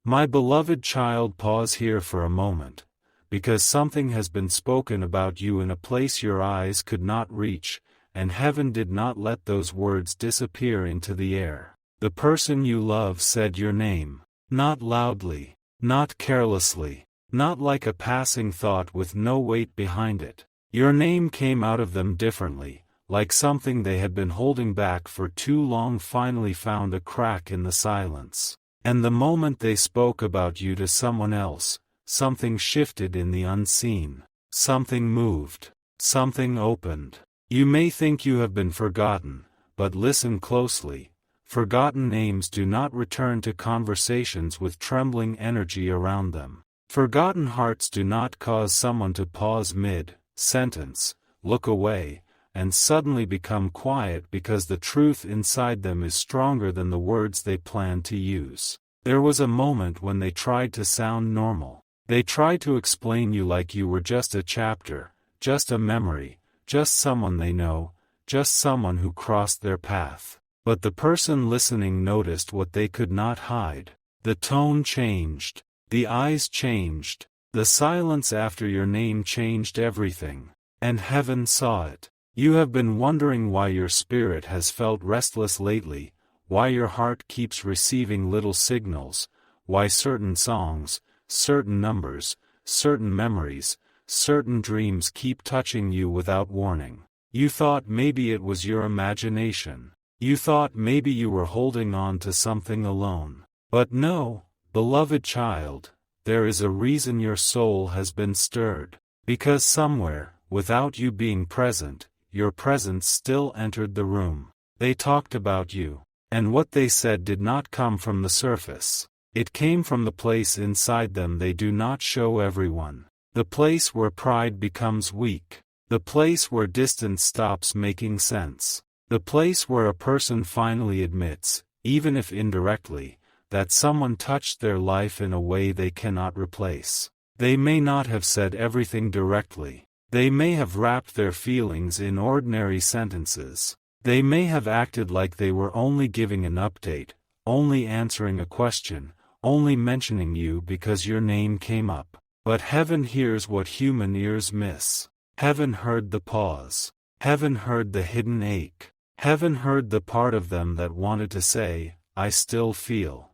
My beloved child, pause here for a moment, because something has been spoken about you in a place your eyes could not reach, and heaven did not let those words disappear into the air. The person you love said your name, not loudly, not carelessly, not like a passing thought with no weight behind it. Your name came out of them differently, like something they had been holding back for too long finally found a crack in the silence. And the moment they spoke about you to someone else, something shifted in the unseen, something moved, something opened. You may think you have been forgotten, but listen closely. Forgotten names do not return to conversations with trembling energy around them. Forgotten hearts do not cause someone to pause mid-sentence, look away, and suddenly become quiet because the truth inside them is stronger than the words they planned to use. There was a moment when they tried to sound normal. They tried to explain you like you were just a chapter, just a memory, just someone they know, just someone who crossed their path. But the person listening noticed what they could not hide. The tone changed. The eyes changed. The silence after your name changed everything. And heaven saw it. You have been wondering why your spirit has felt restless lately, why your heart keeps receiving little signals, why certain songs, certain numbers, certain memories, certain dreams keep touching you without warning. You thought maybe it was your imagination. You thought maybe you were holding on to something alone. But no, beloved child, there is a reason your soul has been stirred. Because somewhere, without you being present, your presence still entered the room. They talked about you. And what they said did not come from the surface. It came from the place inside them they do not show everyone. The place where pride becomes weak. The place where distance stops making sense. The place where a person finally admits, even if indirectly, that someone touched their life in a way they cannot replace. They may not have said everything directly. They may have wrapped their feelings in ordinary sentences. They may have acted like they were only giving an update, only answering a question, only mentioning you because your name came up. But heaven hears what human ears miss. Heaven heard the pause. Heaven heard the hidden ache. Heaven heard the part of them that wanted to say, I still feel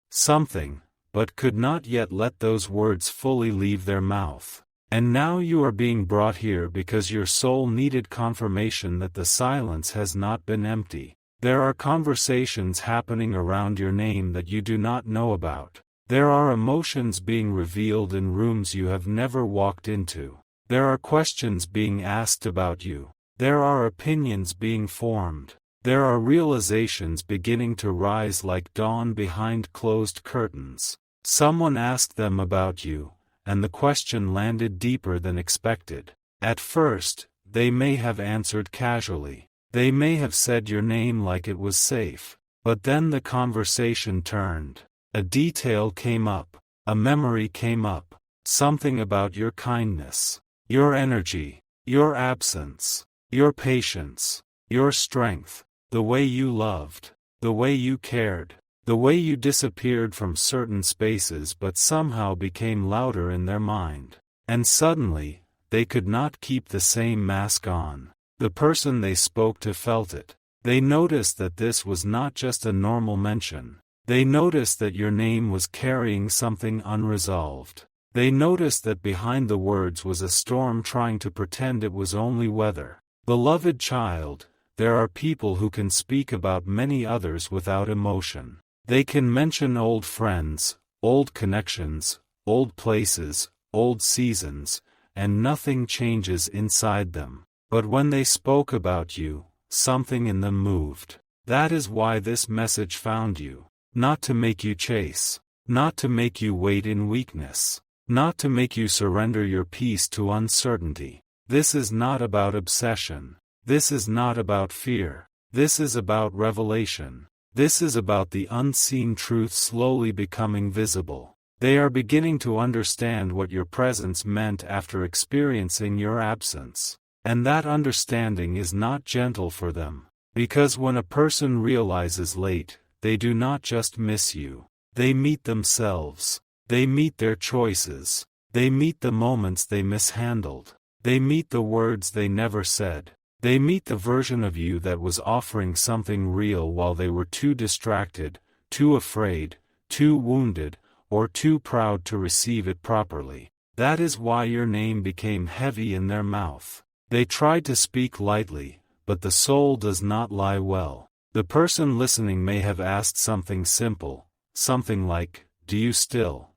something, but could not yet let those words fully leave their mouth. And now you are being brought here because your soul needed confirmation that the silence has not been empty. There are conversations happening around your name that you do not know about. There are emotions being revealed in rooms you have never walked into. There are questions being asked about you. There are opinions being formed. There are realizations beginning to rise like dawn behind closed curtains. Someone asked them about you, and the question landed deeper than expected. At first, they may have answered casually. They may have said your name like it was safe. But then the conversation turned. A detail came up. A memory came up. Something about your kindness, your energy, your absence, your patience, your strength, the way you loved, the way you cared, the way you disappeared from certain spaces but somehow became louder in their mind. And suddenly, they could not keep the same mask on. The person they spoke to felt it. They noticed that this was not just a normal mention. They noticed that your name was carrying something unresolved. They noticed that behind the words was a storm trying to pretend it was only weather. Beloved child, there are people who can speak about many others without emotion. They can mention old friends, old connections, old places, old seasons, and nothing changes inside them. But when they spoke about you, something in them moved. That is why this message found you. Not to make you chase. Not to make you wait in weakness. Not to make you surrender your peace to uncertainty. This is not about obsession. This is not about fear. This is about revelation. This is about the unseen truth slowly becoming visible. They are beginning to understand what your presence meant after experiencing your absence. And that understanding is not gentle for them. Because when a person realizes late, they do not just miss you. They meet themselves. They meet their choices. They meet the moments they mishandled. They meet the words they never said. They meet the version of you that was offering something real while they were too distracted, too afraid, too wounded, or too proud to receive it properly. That is why your name became heavy in their mouth. They tried to speak lightly, but the soul does not lie well. The person listening may have asked something simple, something like, "Do you still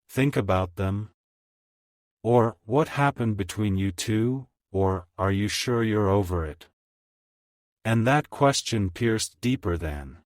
think about them?" Or, "What happened between you two?" Or, "Are you sure you're over it?" And that question pierced deeper than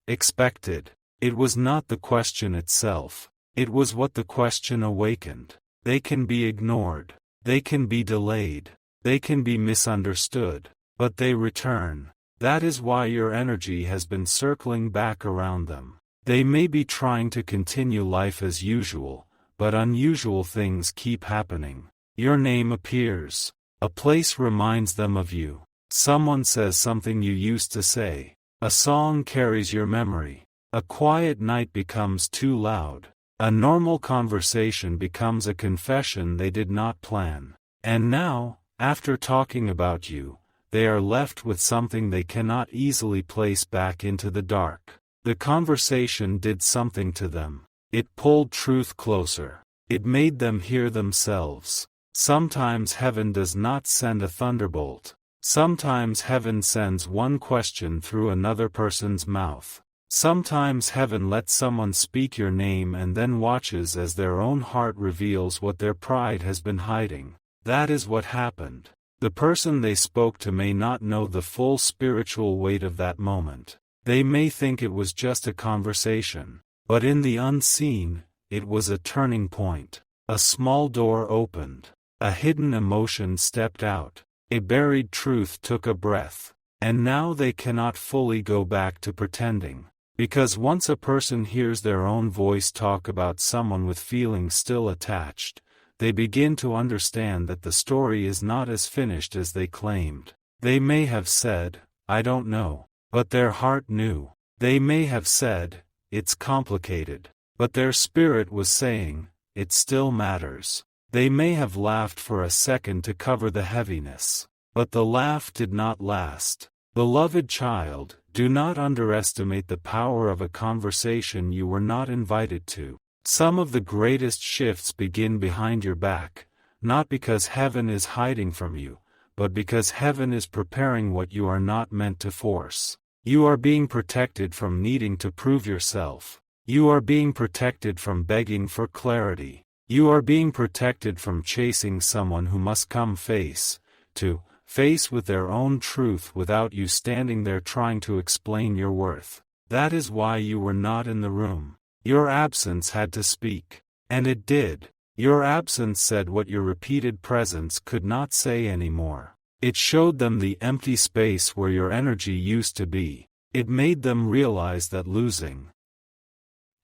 expected. It was not the question itself. It was what the question awakened. They can be ignored. They can be delayed. They can be misunderstood. But they return. That is why your energy has been circling back around them. They may be trying to continue life as usual, but unusual things keep happening. Your name appears. A place reminds them of you. Someone says something you used to say. A song carries your memory. A quiet night becomes too loud. A normal conversation becomes a confession they did not plan. And now, after talking about you, they are left with something they cannot easily place back into the dark. The conversation did something to them. It pulled truth closer. It made them hear themselves. Sometimes heaven does not send a thunderbolt. Sometimes heaven sends one question through another person's mouth. Sometimes heaven lets someone speak your name and then watches as their own heart reveals what their pride has been hiding. That is what happened. The person they spoke to may not know the full spiritual weight of that moment. They may think it was just a conversation. But in the unseen, it was a turning point. A small door opened. A hidden emotion stepped out. A buried truth took a breath. And now they cannot fully go back to pretending. Because once a person hears their own voice talk about someone with feelings still attached, they begin to understand that the story is not as finished as they claimed. They may have said, "I don't know," but their heart knew. They may have said, "It's complicated," but their spirit was saying, "It still matters." They may have laughed for a second to cover the heaviness, but the laugh did not last. Beloved child, do not underestimate the power of a conversation you were not invited to. Some of the greatest shifts begin behind your back, not because heaven is hiding from you, but because heaven is preparing what you are not meant to force. You are being protected from needing to prove yourself. You are being protected from begging for clarity. You are being protected from chasing someone who must come face to face with their own truth without you standing there trying to explain your worth. That is why you were not in the room. Your absence had to speak. And it did. Your absence said what your repeated presence could not say anymore. It showed them the empty space where your energy used to be. It made them realize that losing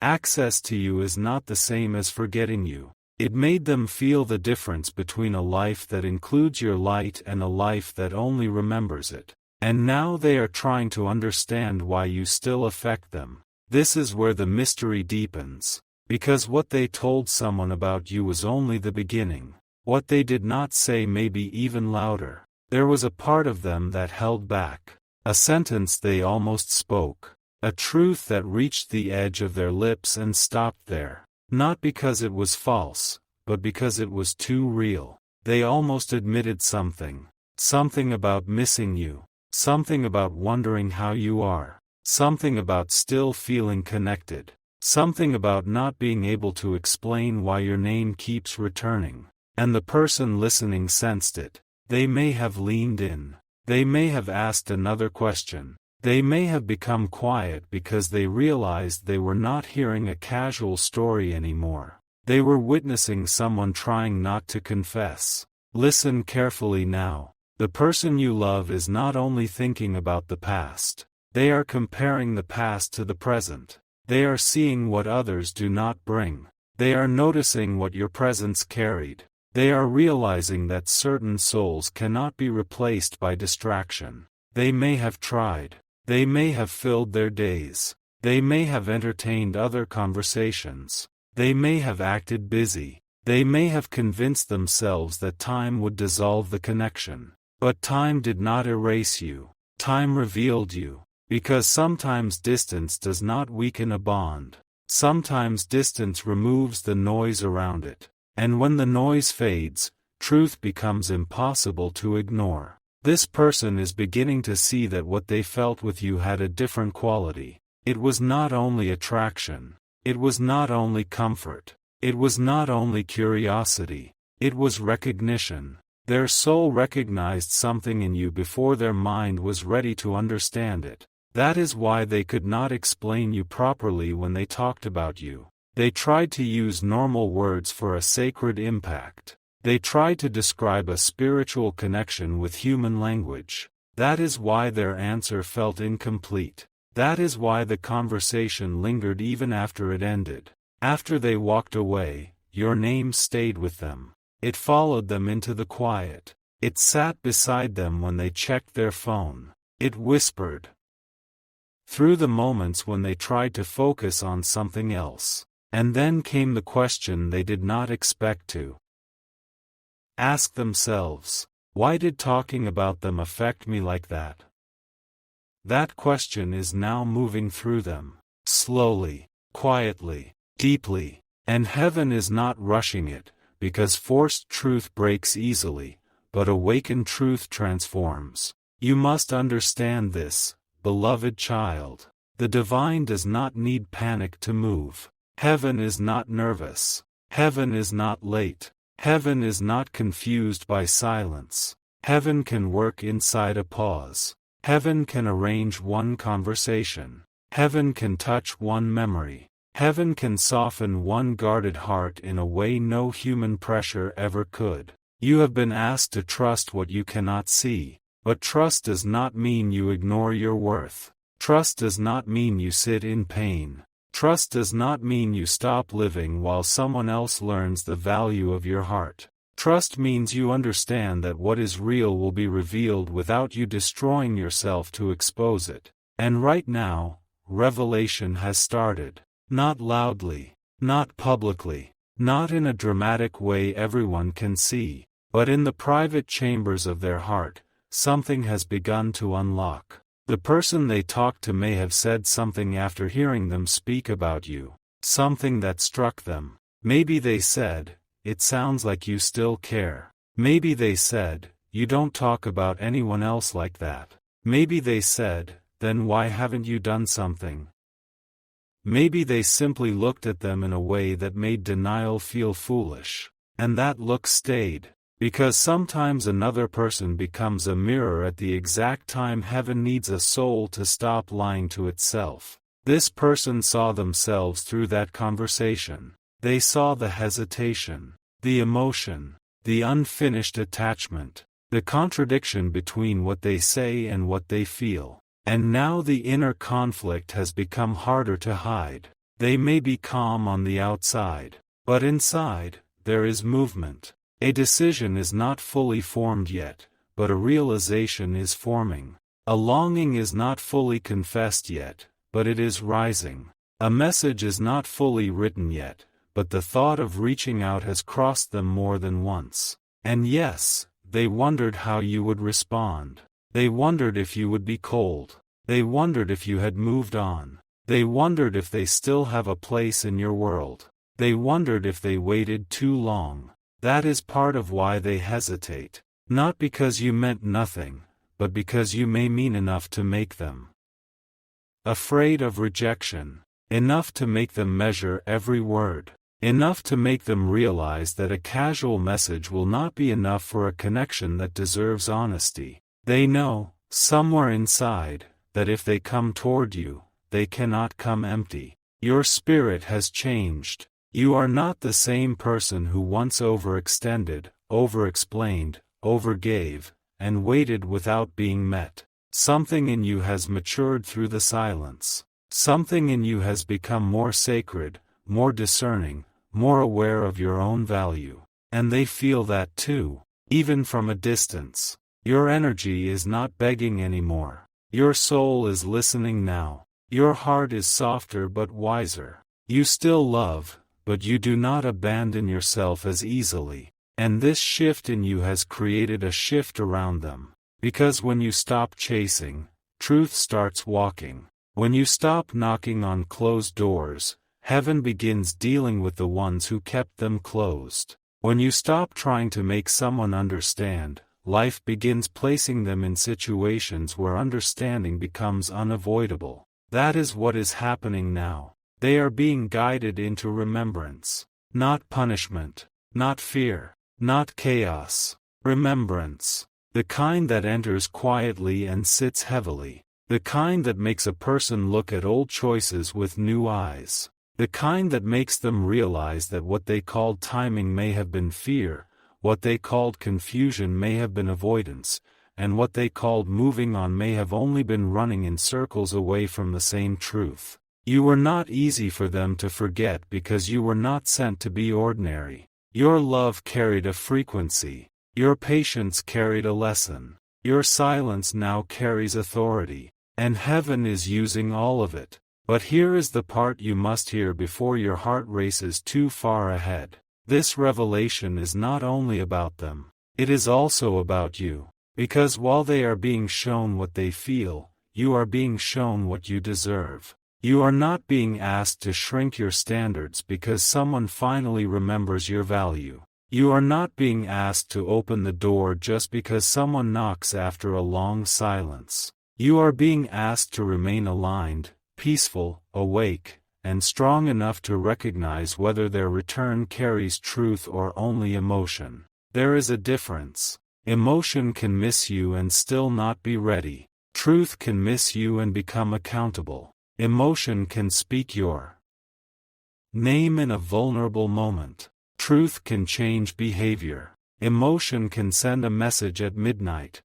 access to you is not the same as forgetting you. It made them feel the difference between a life that includes your light and a life that only remembers it. And now they are trying to understand why you still affect them. This is where the mystery deepens. Because what they told someone about you was only the beginning. What they did not say may be even louder. There was a part of them that held back. A sentence they almost spoke. A truth that reached the edge of their lips and stopped there. Not because it was false, but because it was too real. They almost admitted something. Something about missing you. Something about wondering how you are. Something about still feeling connected. Something about not being able to explain why your name keeps returning. And the person listening sensed it. They may have leaned in. They may have asked another question. They may have become quiet because they realized they were not hearing a casual story anymore. They were witnessing someone trying not to confess. Listen carefully now. The person you love is not only thinking about the past. They are comparing the past to the present. They are seeing what others do not bring. They are noticing what your presence carried. They are realizing that certain souls cannot be replaced by distraction. They may have tried. They may have filled their days. They may have entertained other conversations. They may have acted busy. They may have convinced themselves that time would dissolve the connection. But time did not erase you. Time revealed you. Because sometimes distance does not weaken a bond. Sometimes distance removes the noise around it. And when the noise fades, truth becomes impossible to ignore. This person is beginning to see that what they felt with you had a different quality. It was not only attraction. It was not only comfort. It was not only curiosity. It was recognition. Their soul recognized something in you before their mind was ready to understand it. That is why they could not explain you properly when they talked about you. They tried to use normal words for a sacred impact. They tried to describe a spiritual connection with human language. That is why their answer felt incomplete. That is why the conversation lingered even after it ended. After they walked away, your name stayed with them. It followed them into the quiet. It sat beside them when they checked their phone. It whispered through the moments when they tried to focus on something else. And then came the question they did not expect to ask themselves. Why did talking about them affect me like that? That question is now moving through them. Slowly, quietly, deeply. And heaven is not rushing it, because forced truth breaks easily, but awakened truth transforms. You must understand this, beloved child. The divine does not need panic to move. Heaven is not nervous. Heaven is not late. Heaven is not confused by silence. Heaven can work inside a pause. Heaven can arrange one conversation. Heaven can touch one memory. Heaven can soften one guarded heart in a way no human pressure ever could. You have been asked to trust what you cannot see, but trust does not mean you ignore your worth. Trust does not mean you sit in pain. Trust does not mean you stop living while someone else learns the value of your heart. Trust means you understand that what is real will be revealed without you destroying yourself to expose it. And right now, revelation has started. Not loudly, not publicly, not in a dramatic way everyone can see, but in the private chambers of their heart, something has begun to unlock. The person they talked to may have said something after hearing them speak about you, something that struck them. Maybe they said, "It sounds like you still care." Maybe they said, "You don't talk about anyone else like that." Maybe they said, "Then why haven't you done something?" Maybe they simply looked at them in a way that made denial feel foolish. And that look stayed. Because sometimes another person becomes a mirror at the exact time heaven needs a soul to stop lying to itself. This person saw themselves through that conversation. They saw the hesitation, the emotion, the unfinished attachment, the contradiction between what they say and what they feel. And now the inner conflict has become harder to hide. They may be calm on the outside, but inside, there is movement. A decision is not fully formed yet, but a realization is forming. A longing is not fully confessed yet, but it is rising. A message is not fully written yet, but the thought of reaching out has crossed them more than once. And yes, they wondered how you would respond. They wondered if you would be cold. They wondered if you had moved on. They wondered if they still have a place in your world. They wondered if they waited too long. That is part of why they hesitate. Not because you meant nothing, but because you may mean enough to make them afraid of rejection. Enough to make them measure every word. Enough to make them realize that a casual message will not be enough for a connection that deserves honesty. They know, somewhere inside, that if they come toward you, they cannot come empty. Your spirit has changed. You are not the same person who once overextended, overexplained, overgave, and waited without being met. Something in you has matured through the silence. Something in you has become more sacred, more discerning, more aware of your own value. And they feel that too, even from a distance. Your energy is not begging anymore. Your soul is listening now. Your heart is softer but wiser. You still love, but you do not abandon yourself as easily. And this shift in you has created a shift around them. Because when you stop chasing, truth starts walking. When you stop knocking on closed doors, heaven begins dealing with the ones who kept them closed. When you stop trying to make someone understand, life begins placing them in situations where understanding becomes unavoidable. That is what is happening now. They are being guided into remembrance. Not punishment. Not fear. Not chaos. Remembrance. The kind that enters quietly and sits heavily. The kind that makes a person look at old choices with new eyes. The kind that makes them realize that what they called timing may have been fear, what they called confusion may have been avoidance, and what they called moving on may have only been running in circles away from the same truth. You were not easy for them to forget because you were not sent to be ordinary. Your love carried a frequency. Your patience carried a lesson. Your silence now carries authority. And heaven is using all of it. But here is the part you must hear before your heart races too far ahead. This revelation is not only about them. It is also about you. Because while they are being shown what they feel, you are being shown what you deserve. You are not being asked to shrink your standards because someone finally remembers your value. You are not being asked to open the door just because someone knocks after a long silence. You are being asked to remain aligned, peaceful, awake, and strong enough to recognize whether their return carries truth or only emotion. There is a difference. Emotion can miss you and still not be ready. Truth can miss you and become accountable. Emotion can speak your name in a vulnerable moment. Truth can change behavior. Emotion can send a message at midnight.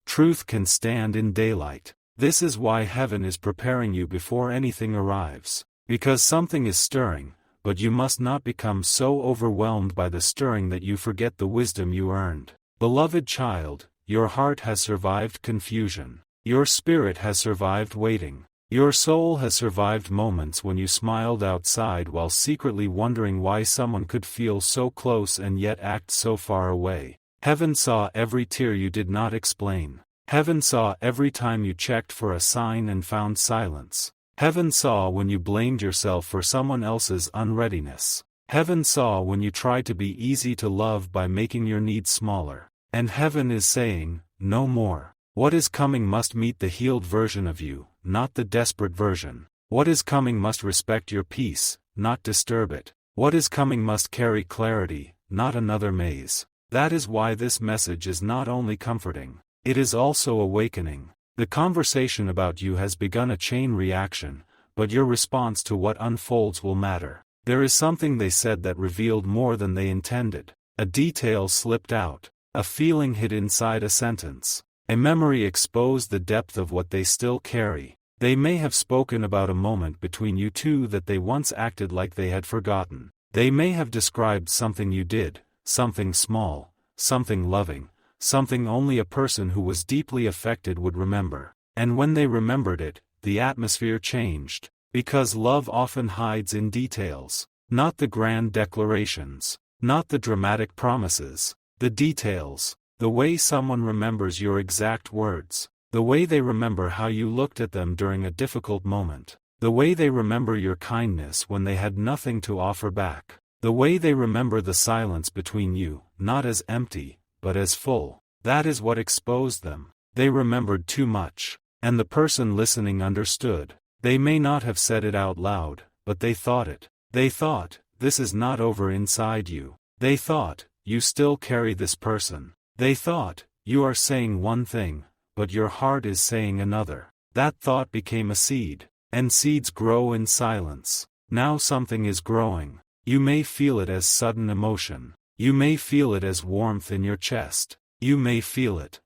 Truth can stand in daylight. This is why heaven is preparing you before anything arrives. Because something is stirring, but you must not become so overwhelmed by the stirring that you forget the wisdom you earned. Beloved child, your heart has survived confusion. Your spirit has survived waiting. Your soul has survived moments when you smiled outside while secretly wondering why someone could feel so close and yet act so far away. Heaven saw every tear you did not explain. Heaven saw every time you checked for a sign and found silence. Heaven saw when you blamed yourself for someone else's unreadiness. Heaven saw when you tried to be easy to love by making your needs smaller. And heaven is saying, no more. What is coming must meet the healed version of you, not the desperate version. What is coming must respect your peace, not disturb it. What is coming must carry clarity, not another maze. That is why this message is not only comforting, it is also awakening. The conversation about you has begun a chain reaction, but your response to what unfolds will matter. There is something they said that revealed more than they intended. A detail slipped out. A feeling hid inside a sentence. A memory exposed the depth of what they still carry. They may have spoken about a moment between you two that they once acted like they had forgotten. They may have described something you did, something small, something loving, something only a person who was deeply affected would remember. And when they remembered it, the atmosphere changed. Because love often hides in details. Not the grand declarations. Not the dramatic promises. The details. The way someone remembers your exact words. The way they remember how you looked at them during a difficult moment. The way they remember your kindness when they had nothing to offer back. The way they remember the silence between you, not as empty, but as full. That is what exposed them. They remembered too much. And the person listening understood. They may not have said it out loud, but they thought it. They thought, this is not over inside you. They thought, you still carry this person. They thought, you are saying one thing, but your heart is saying another. That thought became a seed. And seeds grow in silence. Now something is growing. You may feel it as sudden emotion. You may feel it as warmth in your chest. You may feel it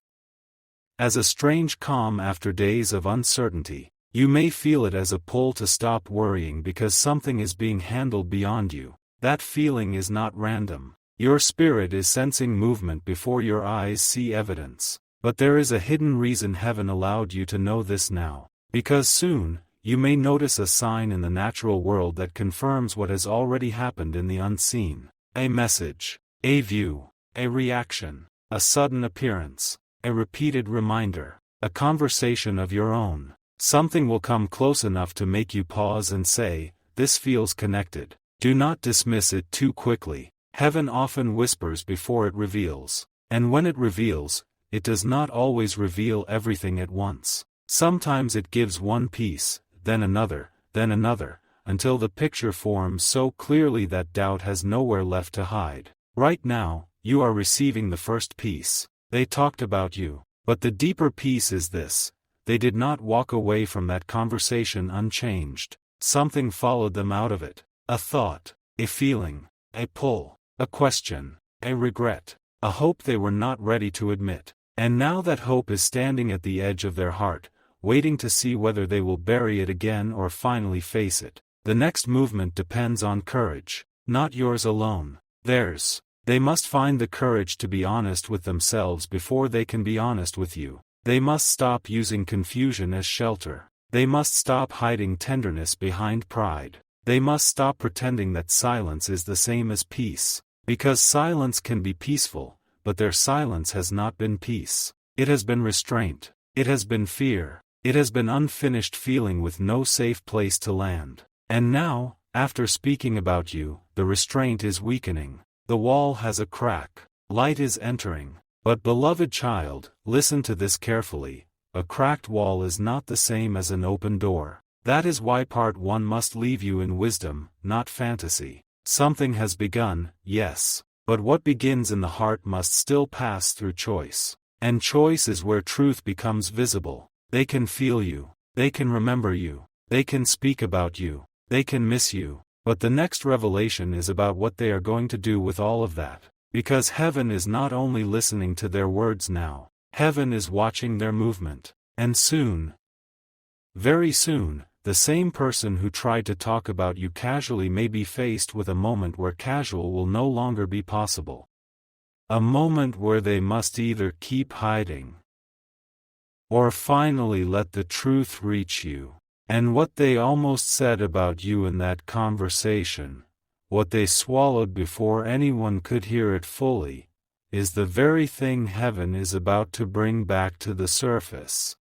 as a strange calm after days of uncertainty. You may feel it as a pull to stop worrying because something is being handled beyond you. That feeling is not random. Your spirit is sensing movement before your eyes see evidence. But there is a hidden reason heaven allowed you to know this now. Because soon, you may notice a sign in the natural world that confirms what has already happened in the unseen. A message, a view, a reaction, a sudden appearance, a repeated reminder, a conversation of your own. Something will come close enough to make you pause and say, "This feels connected." Do not dismiss it too quickly. Heaven often whispers before it reveals. And when it reveals, it does not always reveal everything at once. Sometimes it gives one piece, then another, until the picture forms so clearly that doubt has nowhere left to hide. Right now, you are receiving the first piece. They talked about you. But the deeper piece is this: they did not walk away from that conversation unchanged. Something followed them out of it. A thought, a feeling, a pull, a question, a regret, a hope they were not ready to admit. And now that hope is standing at the edge of their heart, waiting to see whether they will bury it again or finally face it. The next movement depends on courage, not yours alone, theirs. They must find the courage to be honest with themselves before they can be honest with you. They must stop using confusion as shelter. They must stop hiding tenderness behind pride. They must stop pretending that silence is the same as peace. Because silence can be peaceful, but their silence has not been peace. It has been restraint. It has been fear. It has been unfinished feeling with no safe place to land. And now, after speaking about you, the restraint is weakening. The wall has a crack. Light is entering. But beloved child, listen to this carefully. A cracked wall is not the same as an open door. That is why part 1 must leave you in wisdom, not fantasy. Something has begun, yes. But what begins in the heart must still pass through choice. And choice is where truth becomes visible. They can feel you. They can remember you. They can speak about you. They can miss you. But the next revelation is about what they are going to do with all of that. Because heaven is not only listening to their words now. Heaven is watching their movement. And soon, very soon, the same person who tried to talk about you casually may be faced with a moment where casual will no longer be possible. A moment where they must either keep hiding or finally let the truth reach you. And what they almost said about you in that conversation, what they swallowed before anyone could hear it fully, is the very thing heaven is about to bring back to the surface.